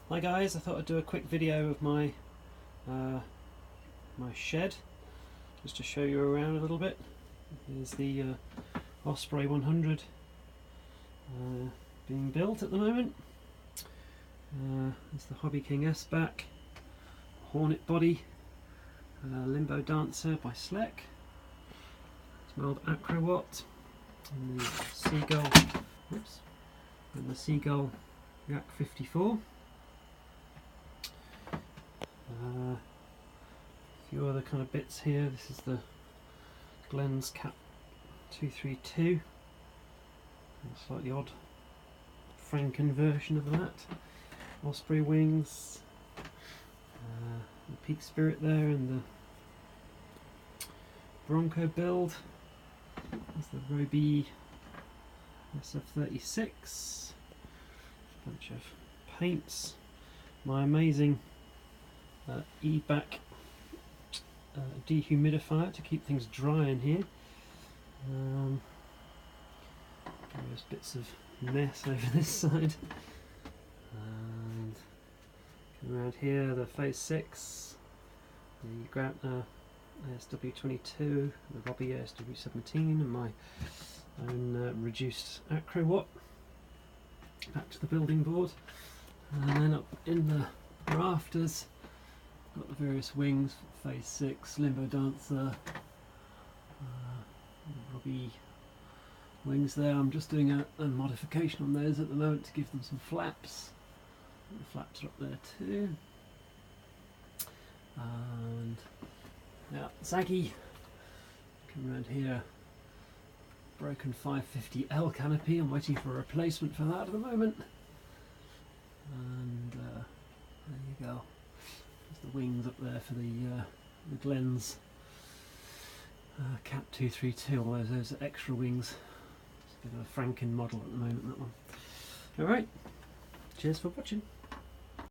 Hi guys, I thought I'd do a quick video of my my shed just to show you around a little bit. Here's the Osprey 100 being built at the moment. There's the Hobby King S back, Hornet body, Limbo Dancer by Sleck. It's my old Acrowatt, and the Seagull, whoops, and the Seagull Yak 54. A few other kind of bits here. This is the Glenn's Cap 232, a slightly odd Franken version of that. Osprey wings, the Peak Spirit there, and the Bronco build. There's the Roby SF36, a bunch of paints, my amazing E-back dehumidifier to keep things dry in here. Various bits of mess over this side. And come around here, the Phase 6, the Grautner ASW22, the Robbie ASW17, and my own reduced Acrowatt. Back to the building board, and then up in the rafters got the various wings, Phase 6, Limbo Dancer, Robbie wings there. I'm just doing a modification on those at the moment to give them some flaps. The flaps are up there too. And yeah, Zaggy, come around here, broken 550L canopy. I'm waiting for a replacement for that at the moment. And there you go. There's the wings up there for the Glenn's Cap 232, although those are extra wings. It's a bit of a Franken model at the moment, that one. Alright, cheers for watching.